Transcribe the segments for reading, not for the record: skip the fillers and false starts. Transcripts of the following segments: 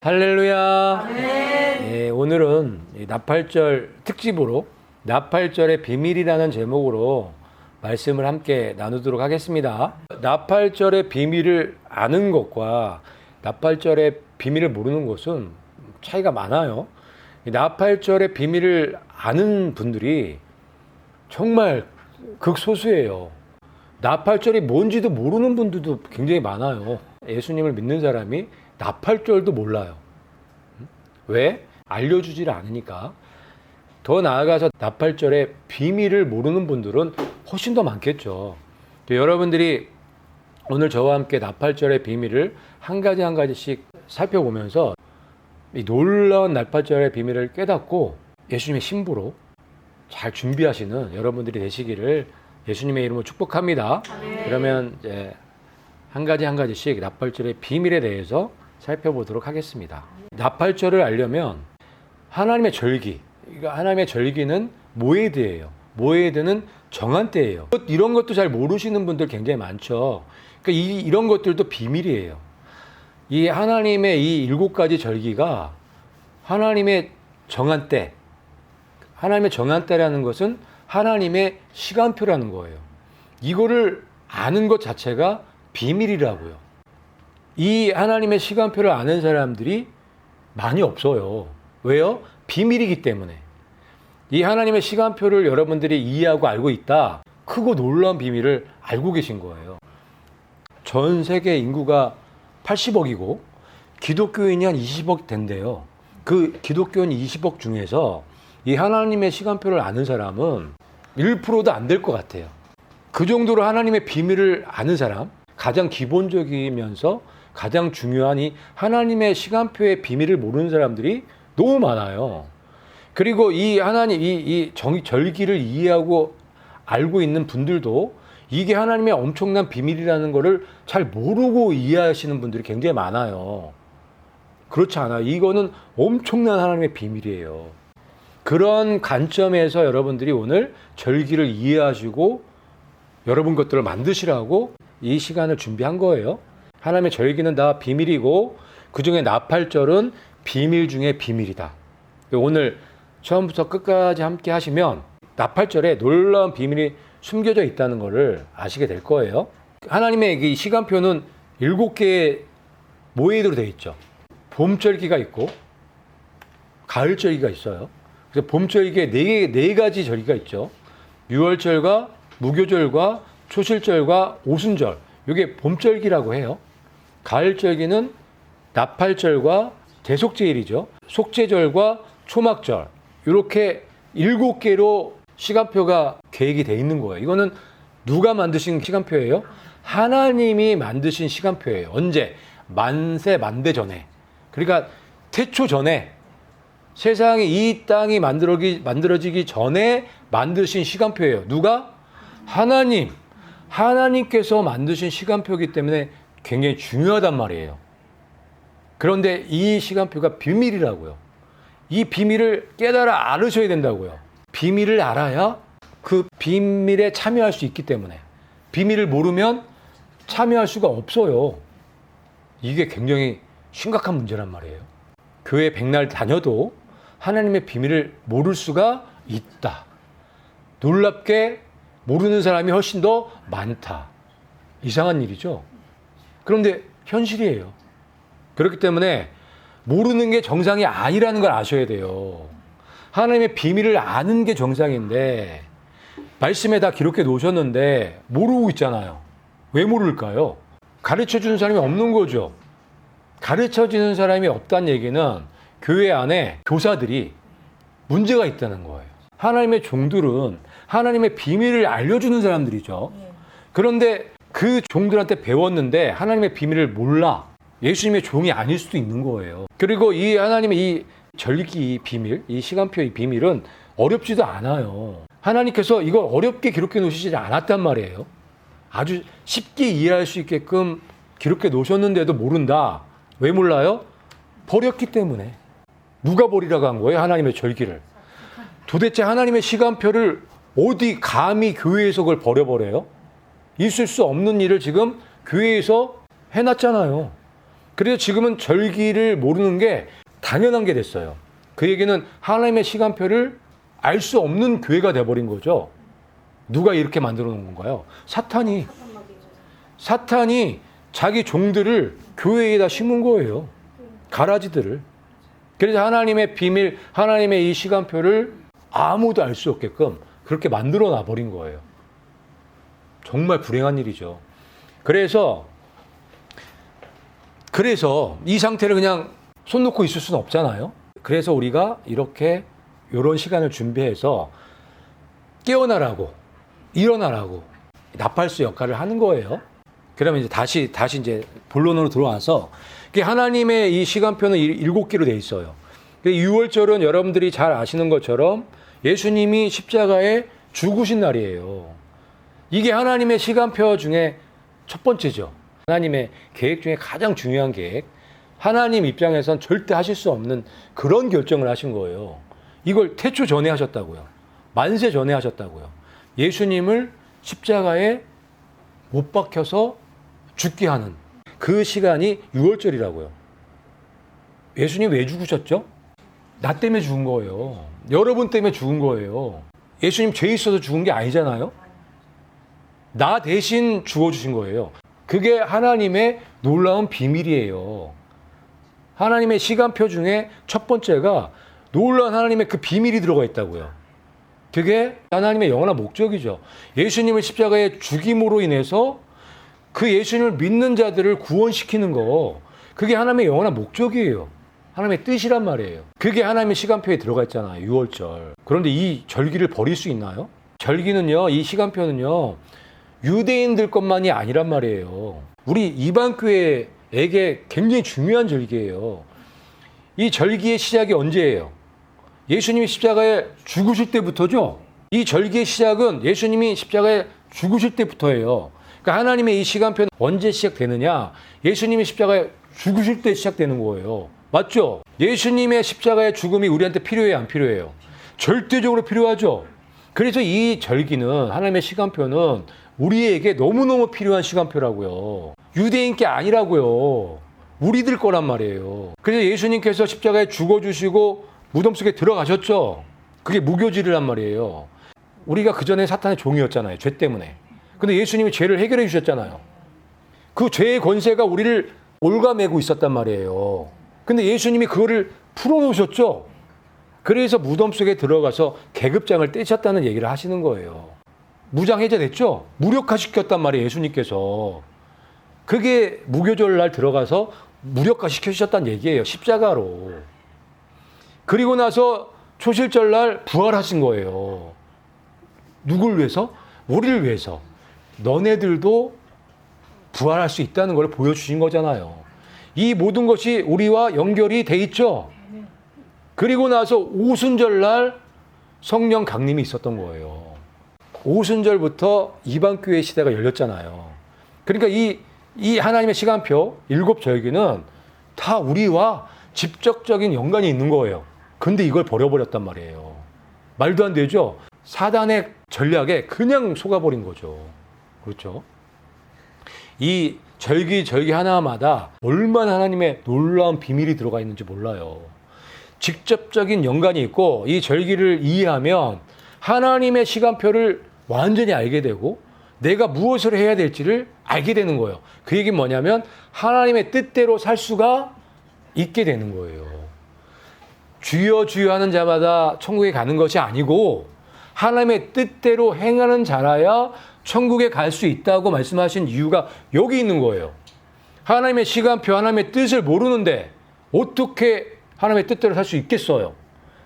할렐루야. 아멘. 오늘은 나팔절 특집으로 나팔절의 비밀이라는 제목으로 말씀을 함께 나누도록 하겠습니다. 나팔절의 비밀을 아는 것과 나팔절의 비밀을 모르는 것은 차이가 많아요. 나팔절의 비밀을 아는 분들이 정말 극소수예요. 나팔절이 뭔지도 모르는 분들도 굉장히 많아요. 예수님을 믿는 사람이 나팔절도 몰라요. 왜? 알려주질 않으니까. 더 나아가서 나팔절의 비밀을 모르는 분들은 훨씬 더 많겠죠. 여러분들이 오늘 저와 함께 나팔절의 비밀을 한 가지 한 가지씩 살펴보면서 이 놀라운 나팔절의 비밀을 깨닫고 예수님의 신부로 잘 준비하시는 여러분들이 되시기를 예수님의 이름으로 축복합니다. 아멘. 그러면 이제 한 가지씩 나팔절의 비밀에 대해서 살펴보도록 하겠습니다. 나팔절을 알려면 하나님의 절기, 하나님의 절기는 모에드예요. 모에드는 정한 때예요. 이런 것도 잘 모르시는 분들 굉장히 많죠. 그러니까 이런 것들도 비밀이에요. 이 하나님의 이 7가지 절기가 하나님의 정한 때, 하나님의 정한 때라는 것은 하나님의 시간표라는 거예요. 이거를 아는 것 자체가 비밀이라고요. 이 하나님의 시간표를 아는 사람들이 많이 없어요. 왜요? 비밀이기 때문에. 이 하나님의 시간표를 여러분들이 이해하고 알고 있다. 크고 놀라운 비밀을 알고 계신 거예요. 전 세계 인구가 80억이고 기독교인이 한 20억 된대요. 그 기독교인 20억 중에서 이 하나님의 시간표를 아는 사람은 1%도 안 될 것 같아요. 그 정도로 하나님의 비밀을 아는 사람, 가장 기본적이면서 가장 중요한 이 하나님의 시간표의 비밀을 모르는 사람들이 너무 많아요. 그리고 이 하나님, 이 절기를 이해하고 알고 있는 분들도 이게 하나님의 엄청난 비밀이라는 것을 잘 모르고 이해하시는 분들이 굉장히 많아요. 그렇지 않아요. 이거는 엄청난 하나님의 비밀이에요. 그런 관점에서 여러분들이 오늘 절기를 이해하시고 여러분 것들을 만드시라고 이 시간을 준비한 거예요. 하나님의 절기는 다 비밀이고 그중에 나팔절은 비밀 중에 비밀이다. 오늘 처음부터 끝까지 함께 하시면 나팔절에 놀라운 비밀이 숨겨져 있다는 것을 아시게 될 거예요. 하나님의 이 시간표는 7개의 모에드로 되어 있죠. 봄절기가 있고 가을절기가 있어요. 그래서 봄절기에 네 가지 절기가 있죠. 유월절과 무교절과 초실절과 오순절. 이게 봄절기라고 해요. 가을절기는 나팔절과 대속제일이죠. 속죄절과 초막절. 이렇게 7개로 시간표가 계획이 돼 있는 거예요. 이거는 누가 만드신 시간표예요? 하나님이 만드신 시간표예요. 언제? 만세 만대 전에. 그러니까 태초 전에 세상이 이 땅이 만들어지기 전에 만드신 시간표예요. 누가? 하나님. 하나님께서 만드신 시간표이기 때문에 굉장히 중요하단 말이에요. 그런데 이 시간표가 비밀이라고요. 이 비밀을 깨달아 알으셔야 된다고요. 비밀을 알아야 그 비밀에 참여할 수 있기 때문에. 비밀을 모르면 참여할 수가 없어요. 이게 굉장히 심각한 문제란 말이에요. 교회 백날 다녀도 하나님의 비밀을 모를 수가 있다. 놀랍게 모르는 사람이 훨씬 더 많다. 이상한 일이죠. 그런데 현실이에요. 그렇기 때문에 모르는 게 정상이 아니라는 걸 아셔야 돼요. 하나님의 비밀을 아는 게 정상인데 말씀에 다 기록해 놓으셨는데 모르고 있잖아요. 왜 모를까요? 가르쳐주는 사람이 없는 거죠. 가르쳐주는 사람이 없다는 얘기는 교회 안에 교사들이 문제가 있다는 거예요. 하나님의 종들은 하나님의 비밀을 알려주는 사람들이죠. 그런데 그 종들한테 배웠는데 하나님의 비밀을 몰라. 예수님의 종이 아닐 수도 있는 거예요. 그리고 이 하나님의 이 절기 비밀, 이 시간표의 비밀은 어렵지도 않아요. 하나님께서 이걸 어렵게 기록해 놓으시지 않았단 말이에요. 아주 쉽게 이해할 수 있게끔 기록해 놓으셨는데도 모른다. 왜 몰라요? 버렸기 때문에. 누가 버리라고 한 거예요? 하나님의 절기를. 도대체 하나님의 시간표를 어디 감히 교회에서 그걸 버려버려요? 있을 수 없는 일을 지금 교회에서 해놨잖아요. 그래서 지금은 절기를 모르는 게 당연한 게 됐어요. 그 얘기는 하나님의 시간표를 알 수 없는 교회가 돼버린 거죠. 누가 이렇게 만들어 놓은 건가요? 사탄이 자기 종들을 교회에다 심은 거예요. 가라지들을. 그래서 하나님의 비밀, 하나님의 이 시간표를 아무도 알 수 없게끔 그렇게 만들어 놔버린 거예요. 정말 불행한 일이죠. 그래서 이 상태를 그냥 손 놓고 있을 수는 없잖아요. 그래서 우리가 이렇게 이런 시간을 준비해서 깨어나라고, 일어나라고 나팔수 역할을 하는 거예요. 그러면 이제 다시 이제 본론으로 들어와서 하나님의 이 시간표는 7개로 돼 있어요. 6월절은 여러분들이 잘 아시는 것처럼 예수님이 십자가에 죽으신 날이에요. 이게 하나님의 시간표 중에 첫 번째죠. 하나님의 계획 중에 가장 중요한 계획. 하나님 입장에선 절대 하실 수 없는 그런 결정을 하신 거예요. 이걸 태초 전에 하셨다고요. 만세 전에 하셨다고요. 예수님을 십자가에 못 박혀서 죽게 하는 그 시간이 6월절이라고요. 예수님 왜 죽으셨죠? 나 때문에 죽은 거예요. 여러분 때문에 죽은 거예요. 예수님 죄 있어서 죽은 게 아니잖아요. 나 대신 죽어주신 거예요. 그게 하나님의 놀라운 비밀이에요. 하나님의 시간표 중에 첫 번째가 놀라운 하나님의 그 비밀이 들어가 있다고요. 그게 하나님의 영원한 목적이죠. 예수님을 십자가에 죽임으로 인해서 그 예수님을 믿는 자들을 구원시키는 거, 그게 하나님의 영원한 목적이에요. 하나님의 뜻이란 말이에요. 그게 하나님의 시간표에 들어가 있잖아요. 6월절. 그런데 이 절기를 버릴 수 있나요? 절기는요, 이 시간표는요, 유대인들 것만이 아니란 말이에요. 우리 이방 교회에게 굉장히 중요한 절기예요. 이 절기의 시작이 언제예요? 예수님이 십자가에 죽으실 때부터죠. 이 절기의 시작은 예수님이 십자가에 죽으실 때부터예요. 그러니까 하나님의 이 시간표는 언제 시작되느냐? 예수님이 십자가에 죽으실 때 시작되는 거예요. 맞죠? 예수님의 십자가의 죽음이 우리한테 필요해요, 안 필요해요? 절대적으로 필요하죠. 그래서 이 절기는, 하나님의 시간표는 우리에게 너무너무 필요한 시간표라고요. 유대인 게 아니라고요. 우리들 거란 말이에요. 그래서 예수님께서 십자가에 죽어주시고 무덤 속에 들어가셨죠. 그게 무교질이란 말이에요. 우리가 그전에 사탄의 종이었잖아요. 죄 때문에. 근데 예수님이 죄를 해결해 주셨잖아요. 그 죄의 권세가 우리를 올가매고 있었단 말이에요. 근데 예수님이 그거를 풀어놓으셨죠. 그래서 무덤 속에 들어가서 계급장을 떼셨다는 얘기를 하시는 거예요. 무장 해제됐죠? 무력화시켰단 말이에요. 예수님께서. 그게 무교절 날 들어가서 무력화시켜주셨다는 얘기예요. 십자가로. 그리고 나서 초실절 날 부활하신 거예요. 누굴 위해서? 우리를 위해서. 너네들도 부활할 수 있다는 걸 보여주신 거잖아요. 이 모든 것이 우리와 연결이 돼 있죠. 그리고 나서 오순절 날 성령 강림이 있었던 거예요. 오순절부터 이방교회 시대가 열렸잖아요. 그러니까 이 하나님의 시간표 7절기는 다 우리와 직접적인 연관이 있는 거예요. 근데 이걸 버려버렸단 말이에요. 말도 안 되죠? 사단의 전략에 그냥 속아버린 거죠. 그렇죠? 이 절기 하나마다 얼마나 하나님의 놀라운 비밀이 들어가 있는지 몰라요. 직접적인 연관이 있고 이 절기를 이해하면 하나님의 시간표를 완전히 알게 되고 내가 무엇을 해야 될지를 알게 되는 거예요. 그 얘기는 뭐냐면 하나님의 뜻대로 살 수가 있게 되는 거예요. 주여 주여 하는 자마다 천국에 가는 것이 아니고 하나님의 뜻대로 행하는 자라야 천국에 갈 수 있다고 말씀하신 이유가 여기 있는 거예요. 하나님의 시간표, 하나님의 뜻을 모르는데 어떻게 하나님의 뜻대로 살 수 있겠어요?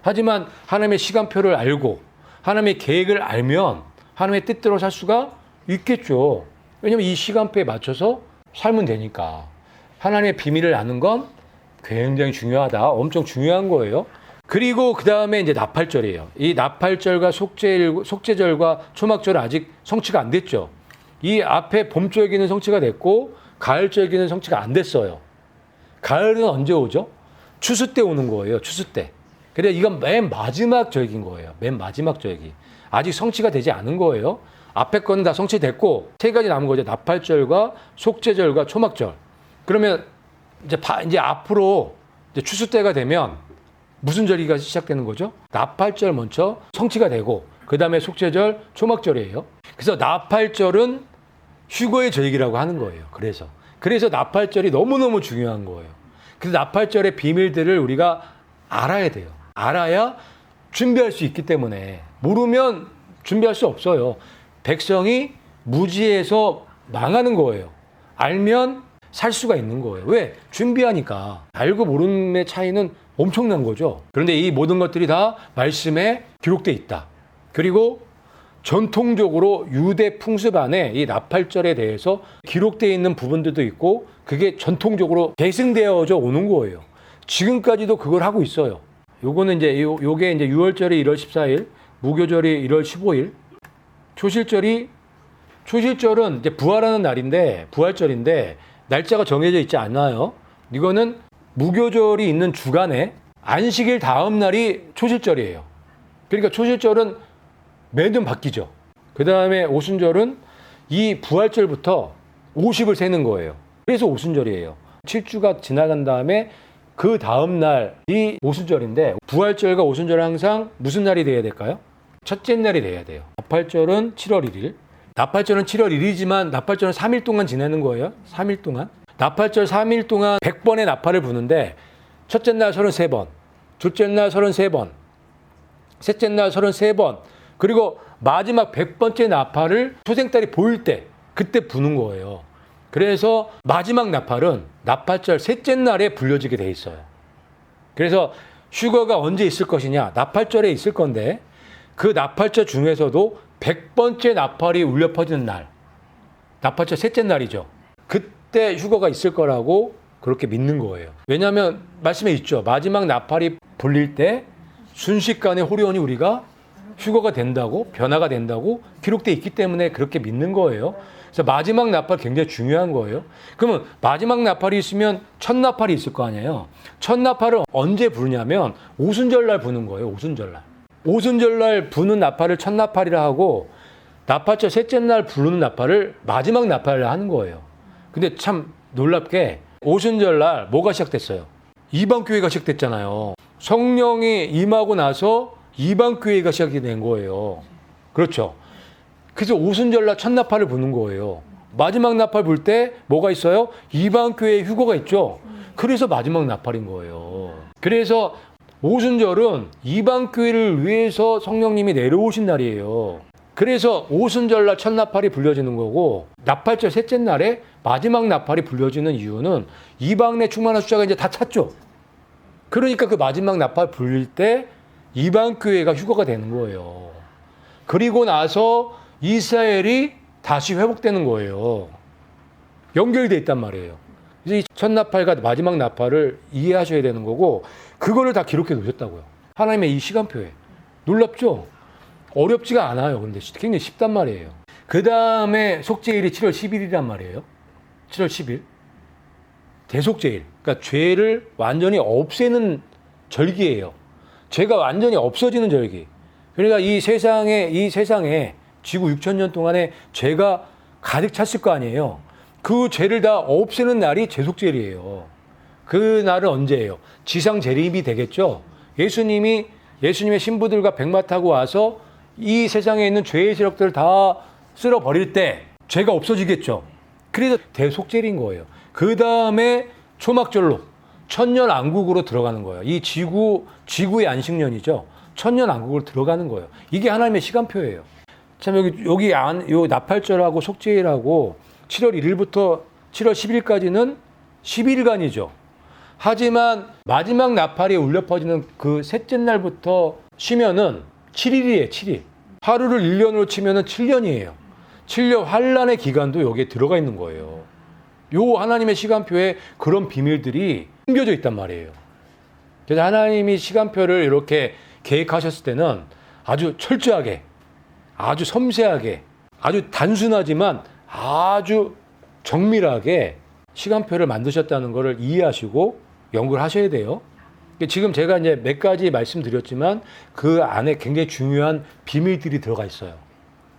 하지만 하나님의 시간표를 알고 하나님의 계획을 알면 하나님의 뜻대로 살 수가 있겠죠. 왜냐하면 이 시간표에 맞춰서 살면 되니까. 하나님의 비밀을 아는 건 굉장히 중요하다. 엄청 중요한 거예요. 그리고 그 다음에 이제 나팔절이에요. 이 나팔절과 속죄절과 초막절은 아직 성취가 안 됐죠. 이 앞에 봄절기는 성취가 됐고 가을절기는 성취가 안 됐어요. 가을은 언제 오죠? 추수 때 오는 거예요. 추수 때. 그래 이건 맨 마지막 절기인 거예요. 맨 마지막 절기. 아직 성취가 되지 않은 거예요. 앞에 거는 다 성취됐고 세 가지 남은 거죠. 나팔절과 속죄절과 초막절. 그러면 이제 앞으로 이제 추수 때가 되면 무슨 절기가 시작되는 거죠? 나팔절 먼저 성취가 되고 그 다음에 속죄절, 초막절이에요. 그래서 나팔절은 휴거의 절기라고 하는 거예요. 그래서 나팔절이 너무너무 중요한 거예요. 그래서 나팔절의 비밀들을 우리가 알아야 돼요. 알아야 준비할 수 있기 때문에 모르면 준비할 수 없어요. 백성이 무지해서 망하는 거예요. 알면 살 수가 있는 거예요. 왜? 준비하니까. 알고 모름의 차이는 엄청난 거죠. 그런데 이 모든 것들이 다 말씀에 기록되어 있다. 그리고 전통적으로 유대 풍습 안에 이 나팔절에 대해서 기록되어 있는 부분들도 있고 그게 전통적으로 계승되어져 오는 거예요. 지금까지도 그걸 하고 있어요. 요거는 이제 요게 이제 유월절이 1월 14일, 무교절이 1월 15일, 초실절은 이제 부활하는 날인데 부활절인데 날짜가 정해져 있지 않아요. 이거는 무교절이 있는 주간에 안식일 다음 날이 초실절이에요. 그러니까 초실절은 매년 바뀌죠. 그 다음에 오순절은 이 부활절부터 50을 세는 거예요. 그래서 오순절이에요. 7주가 지나간 다음에 그 다음 날이 오순절인데 부활절과 오순절은 항상 무슨 날이 돼야 될까요? 첫째 날이 돼야 돼요. 나팔절은 7월 1일. 나팔절은 7월 1일이지만 나팔절은 3일 동안 지내는 거예요. 3일 동안. 나팔절 3일 동안 100번의 나팔을 부는데 첫째 날 33번, 둘째 날 33번, 셋째 날 33번, 그리고 마지막 100번째 나팔을 초생달이 보일 때 그때 부는 거예요. 그래서 마지막 나팔은 나팔절 셋째 날에 불려지게 돼 있어요. 그래서 휴거가 언제 있을 것이냐? 나팔절에 있을 건데 그 나팔절 중에서도 100번째 나팔이 울려 퍼지는 날, 나팔절 셋째 날이죠. 그때 휴거가 있을 거라고 그렇게 믿는 거예요. 왜냐하면 말씀에 있죠. 마지막 나팔이 불릴 때 순식간에 호련히 우리가 휴거가 된다고, 변화가 된다고 기록되어 있기 때문에 그렇게 믿는 거예요. 그래서 마지막 나팔 굉장히 중요한 거예요. 그러면 마지막 나팔이 있으면 첫 나팔이 있을 거 아니에요. 첫 나팔을 언제 부르냐면 오순절날 부는 거예요. 오순절날. 오순절날 부는 나팔을 첫 나팔이라 하고 나팔절 셋째 날 부르는 나팔을 마지막 나팔이라 하는 거예요. 근데 참 놀랍게 오순절날 뭐가 시작됐어요? 이방교회가 시작됐잖아요. 성령이 임하고 나서 이방교회가 시작이 된 거예요. 그렇죠. 그래서 오순절날 첫 나팔을 부는 거예요. 마지막 나팔 불 때 뭐가 있어요? 이방교회의 휴거가 있죠. 그래서 마지막 나팔인 거예요. 그래서 오순절은 이방교회를 위해서 성령님이 내려오신 날이에요. 그래서 오순절날 첫 나팔이 불려지는 거고 나팔절 셋째 날에 마지막 나팔이 불려지는 이유는 이방내 충만한 숫자가 이제 다 찼죠. 그러니까 그 마지막 나팔 불릴 때 이방교회가 휴거가 되는 거예요. 그리고 나서 이스라엘이 다시 회복되는 거예요. 연결되어 있단 말이에요. 그래서 이 첫 나팔과 마지막 나팔을 이해하셔야 되는 거고 그거를 다 기록해 놓으셨다고요. 하나님의 이 시간표에. 놀랍죠? 어렵지가 않아요. 근데 굉장히 쉽단 말이에요. 그 다음에 속죄일이 7월 10일이란 말이에요. 7월 10일. 대속죄일. 그러니까 죄를 완전히 없애는 절기예요. 죄가 완전히 없어지는 절기. 그러니까 이 세상에 지구 6,000년 동안에 죄가 가득 찼을 거 아니에요. 그 죄를 다 없애는 날이 대속죄일이에요. 그 날은 언제예요? 지상 재림이 되겠죠. 예수님의 신부들과 백마 타고 와서 이 세상에 있는 죄의 세력들을 다 쓸어버릴 때 죄가 없어지겠죠. 그래서 대속죄일인 거예요. 그 다음에 초막절로 천년왕국으로 들어가는 거예요. 이 지구의 안식년이죠. 천년왕국으로 들어가는 거예요. 이게 하나님의 시간표예요. 참 요 나팔절하고 속죄일하고 7월 1일부터 7월 10일까지는 10일간이죠. 하지만 마지막 나팔이 울려 퍼지는 그 셋째 날부터 쉬면은 7일이에요. 7일. 하루를 1년으로 치면은 7년이에요. 7년 환란의 기간도 여기에 들어가 있는 거예요. 요 하나님의 시간표에 그런 비밀들이 숨겨져 있단 말이에요. 그래서 하나님이 시간표를 이렇게 계획하셨을 때는 아주 철저하게, 아주 섬세하게, 아주 단순하지만 아주 정밀하게 시간표를 만드셨다는 것을 이해하시고 연구를 하셔야 돼요. 지금 제가 이제 몇 가지 말씀드렸지만 그 안에 굉장히 중요한 비밀들이 들어가 있어요.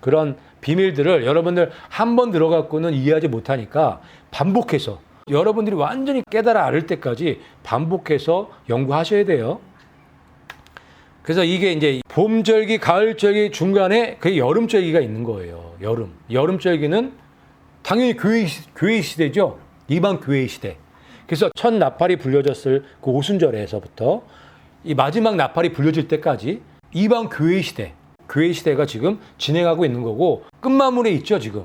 그런 비밀들을 여러분들 한 번 들어갖고는 이해하지 못하니까 반복해서 여러분들이 완전히 깨달아 알 때까지 반복해서 연구하셔야 돼요. 그래서 이게 이제 봄절기, 가을절기 중간에 그 여름절기가 있는 거예요. 여름절기는 당연히 교회 시대죠. 이방 교회 시대. 그래서 첫 나팔이 불려졌을 그 오순절에서부터 이 마지막 나팔이 불려질 때까지 이방 교회 시대가 지금 진행하고 있는 거고, 끝마무리에 있죠, 지금.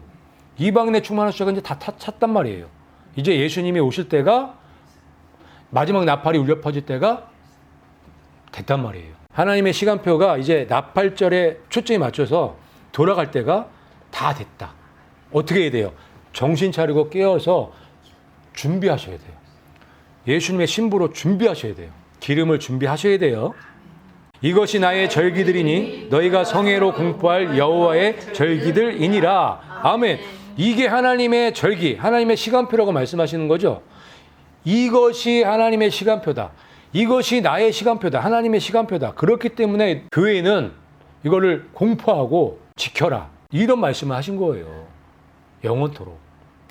이방인의 충만한 숫자가 이제 다 찼단 말이에요. 이제 예수님이 오실 때가, 마지막 나팔이 울려 퍼질 때가 됐단 말이에요. 하나님의 시간표가 이제 나팔절에 초점이 맞춰서 돌아갈 때가 다 됐다. 어떻게 해야 돼요? 정신 차리고 깨어서 준비하셔야 돼요. 예수님의 신부로 준비하셔야 돼요. 기름을 준비하셔야 돼요. 이것이 나의 절기들이니 너희가 성회로 공포할 여호와의 절기들이니라. 아멘. 이게 하나님의 절기, 하나님의 시간표라고 말씀하시는 거죠. 이것이 하나님의 시간표다. 이것이 나의 시간표다. 하나님의 시간표다. 그렇기 때문에 교회는 이거를 공포하고 지켜라. 이런 말씀을 하신 거예요. 영원토록.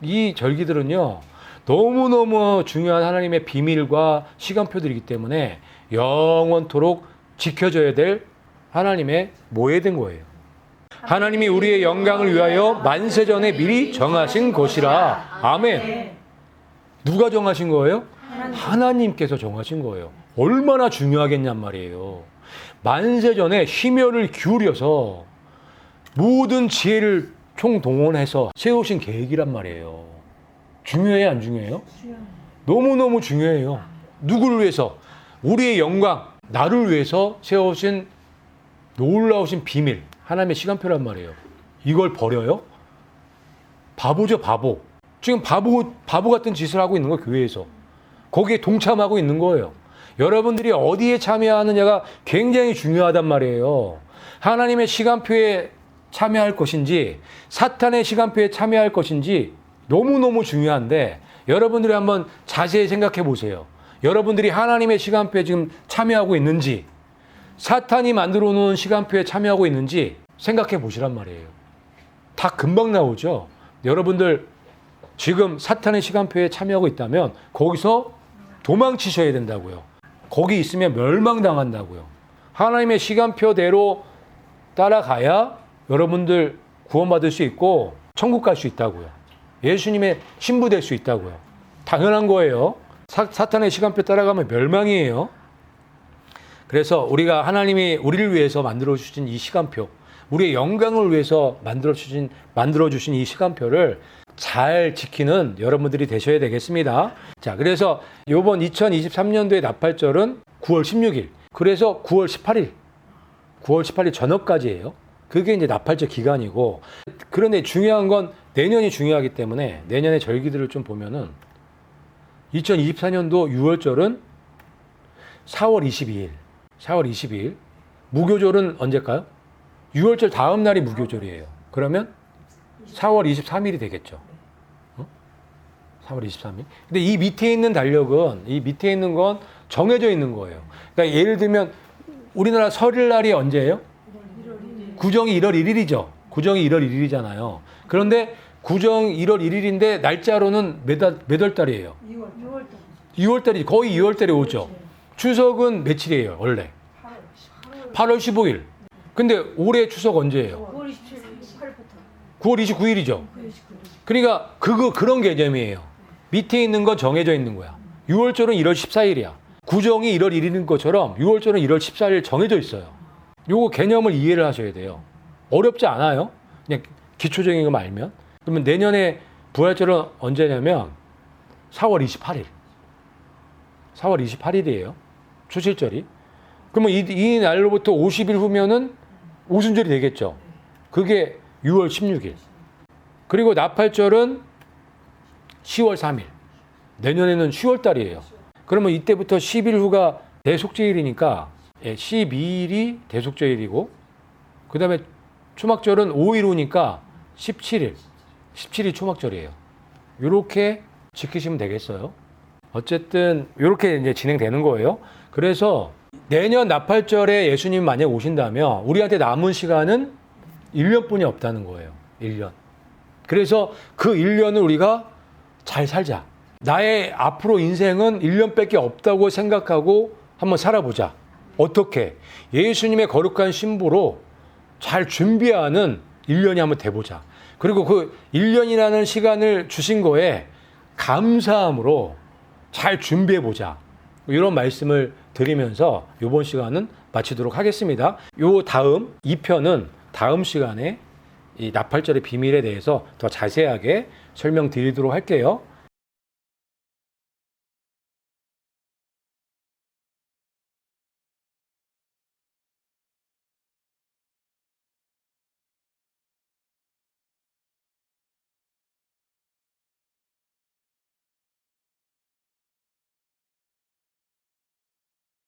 이 절기들은요, 너무너무 중요한 하나님의 비밀과 시간표들이기 때문에 영원토록 지켜져야 될 하나님의 모해된 거예요. 하나님이 우리의 영광을 위하여 만세전에 미리 정하신 것이라. 아멘. 누가 정하신 거예요? 하나님께서 정하신 거예요. 얼마나 중요하겠냔 말이에요. 만세전에 심혈을 기울여서 모든 지혜를 총동원해서 세우신 계획이란 말이에요. 중요해요, 안 중요해요? 너무너무 중요해요. 누구를 위해서? 우리의 영광, 나를 위해서 세우신 놀라우신 비밀, 하나님의 시간표란 말이에요. 이걸 버려요? 바보죠, 바보. 지금 바보 같은 짓을 하고 있는 거예요, 교회에서. 거기에 동참하고 있는 거예요. 여러분들이 어디에 참여하느냐가 굉장히 중요하단 말이에요. 하나님의 시간표에 참여할 것인지 사탄의 시간표에 참여할 것인지 너무너무 중요한데, 여러분들이 한번 자세히 생각해 보세요. 여러분들이 하나님의 시간표에 지금 참여하고 있는지, 사탄이 만들어 놓은 시간표에 참여하고 있는지 생각해 보시란 말이에요. 다 금방 나오죠. 여러분들 지금 사탄의 시간표에 참여하고 있다면 거기서 도망치셔야 된다고요. 거기 있으면 멸망당한다고요. 하나님의 시간표대로 따라가야 여러분들 구원받을 수 있고 천국 갈 수 있다고요. 예수님의 신부 될 수 있다고요. 당연한 거예요. 사탄의 시간표 따라가면 멸망이에요. 그래서 우리가 하나님이 우리를 위해서 만들어주신 이 시간표, 우리의 영광을 위해서 만들어주신 이 시간표를 잘 지키는 여러분들이 되셔야 되겠습니다. 자, 그래서 이번 2023년도의 나팔절은 9월 16일. 그래서 9월 18일 저녁까지예요. 그게 이제 나팔절 기간이고, 그런데 중요한 건 내년이 중요하기 때문에 내년의 절기들을 좀 보면은 2024년도 6월절은 4월 22일. 무교절은 언제일까요? 6월절 다음 날이 무교절이에요. 그러면 4월 23일이 되겠죠. 4월 23일. 근데 이 밑에 있는 달력은, 이 밑에 있는 건 정해져 있는 거예요. 그러니까 예를 들면 우리나라 설날이 언제예요? 구정이 1월 1일이죠. 구정이 1월 1일이잖아요. 그런데 구정 1월 1일인데 날짜로는 몇 월 달이에요? 6월 달이 거의 2월 달에 오죠. 추석은 며칠이에요, 원래? 8월 15일. 근데 올해 추석 언제예요? 9월 29일이죠. 그러니까 그런 개념이에요. 밑에 있는 건 정해져 있는 거야. 6월절은 1월 14일이야. 구정이 1월 1일인 것처럼 6월절은 1월 14일 정해져 있어요. 요거 개념을 이해를 하셔야 돼요. 어렵지 않아요. 그냥 기초적인 것만 알면. 그러면 내년에 부활절은 언제냐면 4월 28일. 4월 28일이에요. 초실절이. 그러면 이 날로부터 50일 후면은 오순절이 되겠죠. 그게 6월 16일. 그리고 나팔절은 10월 3일. 내년에는 10월 달이에요. 그러면 이때부터 10일 후가 대속죄일이니까 12일이 대속죄일이고, 그 다음에 초막절은 5일 후니까 17일 초막절이에요. 이렇게 지키시면 되겠어요. 어쨌든 이렇게 이제 진행되는 거예요. 그래서 내년 나팔절에 예수님이 만약 오신다면 우리한테 남은 시간은 1년뿐이 없다는 거예요. 1년. 그래서 그 1년을 우리가 잘 살자. 나의 앞으로 인생은 1년밖에 없다고 생각하고 한번 살아보자. 어떻게? 예수님의 거룩한 신부로 잘 준비하는 1년이 한번 돼보자. 그리고 그 1년이라는 시간을 주신 거에 감사함으로 잘 준비해보자. 이런 말씀을 드리면서 이번 시간은 마치도록 하겠습니다. 요 다음 2편은 다음 시간에 이 나팔절의 비밀에 대해서 더 자세하게 설명드리도록 할게요.